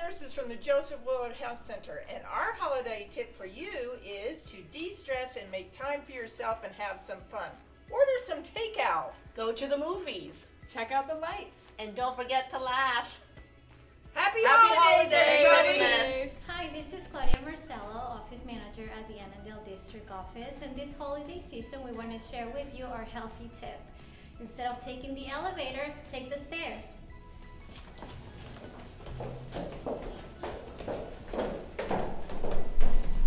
nurses from the Joseph Willard Health Center, and our holiday tip for you is to de-stress and make time for yourself and have some fun. Order some takeout. Go to the movies. Check out the lights. And don't forget to laugh. Happy holidays, everybody! Hi, this is Claudia Marcello, Office Manager at the Annandale District Office, and this holiday season we want to share with you our healthy tip. Instead of taking the elevator, take the stairs.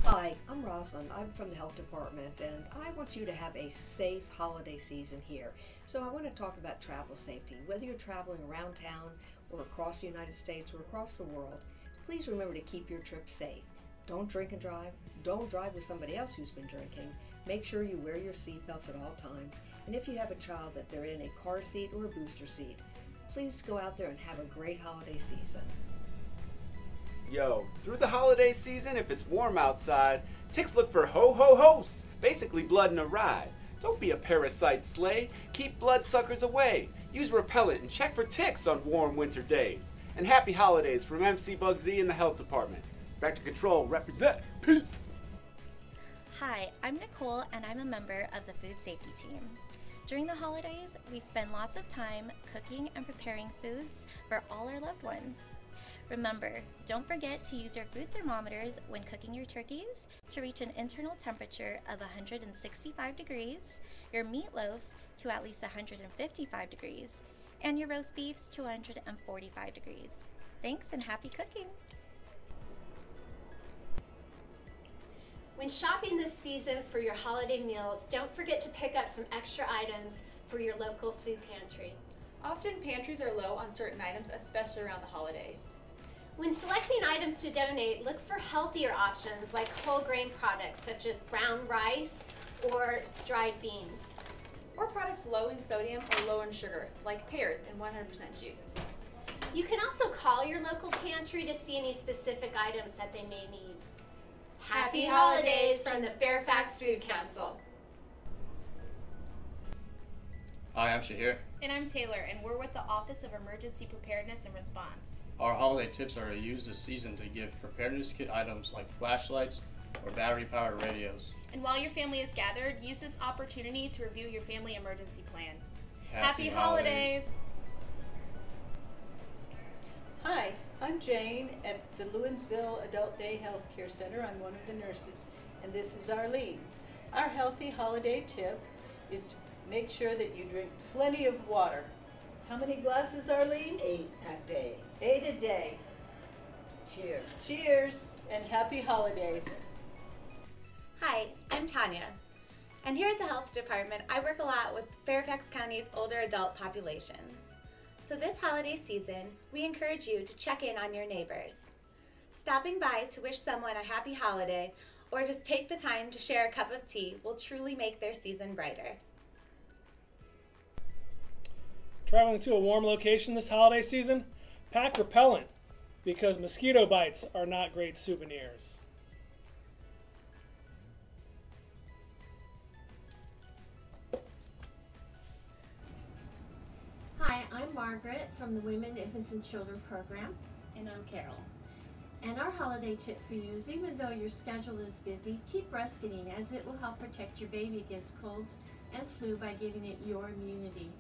Hi, I'm Rosalind. I'm from the Health Department, and I want you to have a safe holiday season here. So I want to talk about travel safety. Whether you're traveling around town or across the United States or across the world, please remember to keep your trip safe. Don't drink and drive. Don't drive with somebody else who's been drinking. Make sure you wear your seatbelts at all times. And if you have a child, that they're in a car seat or a booster seat. Please go out there and have a great holiday season. Yo, through the holiday season, if it's warm outside, ticks look for ho-ho-hos, basically blood in a ride. Don't be a parasite sleigh. Keep bloodsuckers away. Use repellent and check for ticks on warm winter days. And happy holidays from MC Bugsy and the Health Department. Back to control, represent, peace. Hi, I'm Nicole and I'm a member of the food safety team. During the holidays, we spend lots of time cooking and preparing foods for all our loved ones. Remember, don't forget to use your food thermometers when cooking your turkeys to reach an internal temperature of 165 degrees, your meatloafs to at least 155 degrees, and your roast beefs to 145 degrees. Thanks and happy cooking! When shopping this season for your holiday meals, don't forget to pick up some extra items for your local food pantry. Often pantries are low on certain items, especially around the holidays. When selecting items to donate, look for healthier options like whole grain products such as brown rice or dried beans. Or products low in sodium or low in sugar, like pears and 100% juice. You can also call your local pantry to see any specific items that they may need. Happy holidays from the Fairfax Food Council. Hi, I'm Shahir. And I'm Taylor, and we're with the Office of Emergency Preparedness and Response. Our holiday tips are to use this season to give preparedness kit items like flashlights or battery-powered radios. And while your family is gathered, use this opportunity to review your family emergency plan. Happy holidays! Hi, I'm Jane at the Lewinsville Adult Day Health Care Center. I'm one of the nurses, and this is Arlene. Our healthy holiday tip is to make sure that you drink plenty of water. How many glasses, Arlene? 8 a day. 8 a day. Cheers. Cheers, and happy holidays. Hi, I'm Tanya, and here at the Health Department, I work a lot with Fairfax County's older adult populations. So this holiday season, we encourage you to check in on your neighbors. Stopping by to wish someone a happy holiday or just take the time to share a cup of tea will truly make their season brighter. Traveling to a warm location this holiday season? Pack repellent, because mosquito bites are not great souvenirs. Hi, I'm Margaret from the Women, Infants, and Children program. And I'm Carol. And our holiday tip for you is, even though your schedule is busy, keep breastfeeding, as it will help protect your baby against colds and flu by giving it your immunity.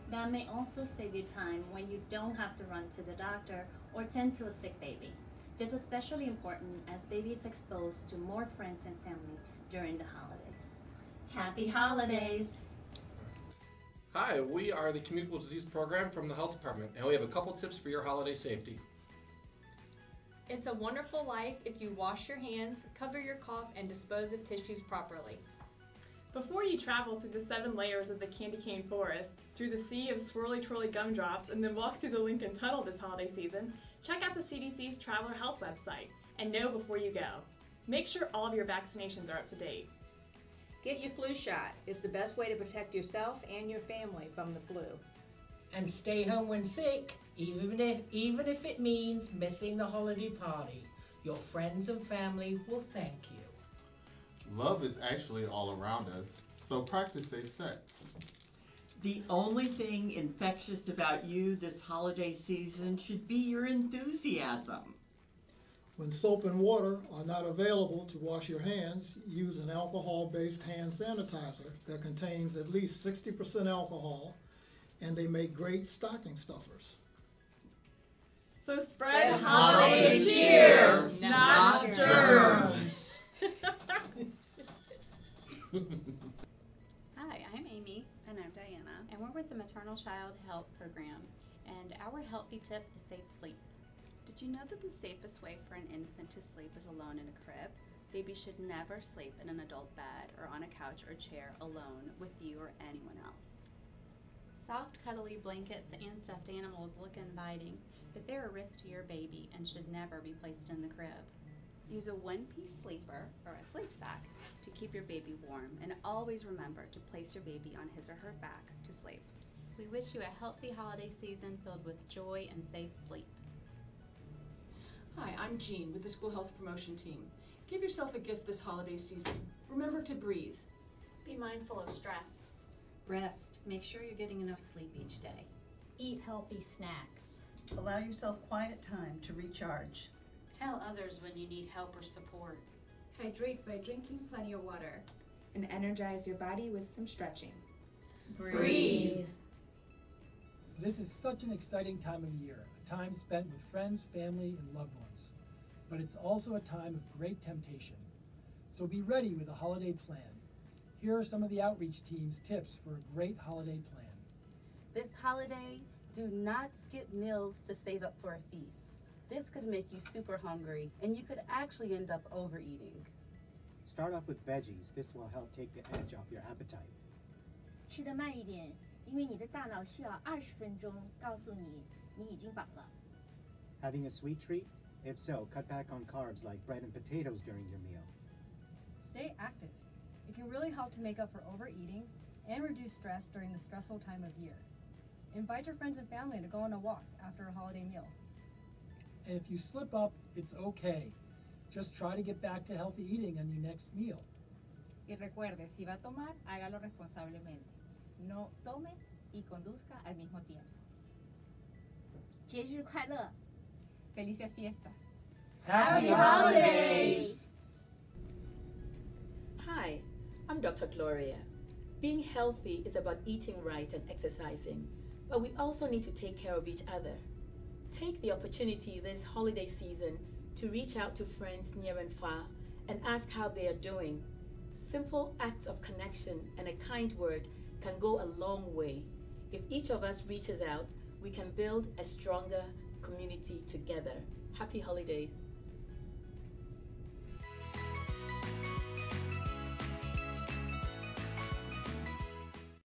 That may also save you time when you don't have to run to the doctor or tend to a sick baby. This is especially important as baby is exposed to more friends and family during the holidays. Happy holidays! Hi, we are the Communicable Disease Program from the Health Department, and we have a couple tips for your holiday safety. It's a wonderful life if you wash your hands, cover your cough, and dispose of tissues properly. Before you travel through the 7 layers of the candy cane forest, through the sea of swirly twirly gumdrops, and then walk through the Lincoln Tunnel this holiday season, check out the CDC's Traveler Health website and know before you go. Make sure all of your vaccinations are up to date. Get your flu shot. It's the best way to protect yourself and your family from the flu. And stay home when sick, even if it means missing the holiday party. Your friends and family will thank you. Love is actually all around us, so practice safe sex. The only thing infectious about you this holiday season should be your enthusiasm. When soap and water are not available to wash your hands, use an alcohol-based hand sanitizer that contains at least 60% alcohol, and they make great stocking stuffers. So spread holiday cheer, not germs. Hi, I'm Amy. And I'm Diana. And we're with the Maternal Child Health Program. And our healthy tip is safe sleep. Did you know that the safest way for an infant to sleep is alone in a crib? Babies should never sleep in an adult bed or on a couch or chair alone with you or anyone else. Soft, cuddly blankets and stuffed animals look inviting, but they're a risk to your baby and should never be placed in the crib. Use a one-piece sleeper or a sleep sack to keep your baby warm, and always remember to place your baby on his or her back to sleep. We wish you a healthy holiday season filled with joy and safe sleep. Hi, I'm Jean with the School Health Promotion Team. Give yourself a gift this holiday season. Remember to breathe. Be mindful of stress. Rest. Make sure you're getting enough sleep each day. Eat healthy snacks. Allow yourself quiet time to recharge. Tell others when you need help or support. Hydrate by drinking plenty of water. And energize your body with some stretching. Breathe. This is such an exciting time of year, a time spent with friends, family, and loved ones. But it's also a time of great temptation. So be ready with a holiday plan. Here are some of the outreach team's tips for a great holiday plan. This holiday, do not skip meals to save up for a feast. This could make you super hungry, and you could actually end up overeating. Start off with veggies. This will help take the edge off your appetite. 吃得慢一点，因为你的大脑需要20分钟告诉你你已经饱了。 Having a sweet treat? If so, cut back on carbs like bread and potatoes during your meal. Stay active. It can really help to make up for overeating and reduce stress during the stressful time of year. Invite your friends and family to go on a walk after a holiday meal. And if you slip up, it's okay. Just try to get back to healthy eating on your next meal. Y recuerde, si va a tomar, hágalo responsablemente. No tome y conduzca al mismo tiempo. 节日快乐！ Felices fiestas. Happy holidays! Hi, I'm Dr. Gloria. Being healthy is about eating right and exercising, but we also need to take care of each other. Take the opportunity this holiday season to reach out to friends near and far and ask how they are doing. Simple acts of connection and a kind word can go a long way. If each of us reaches out, we can build a stronger community together. Happy holidays.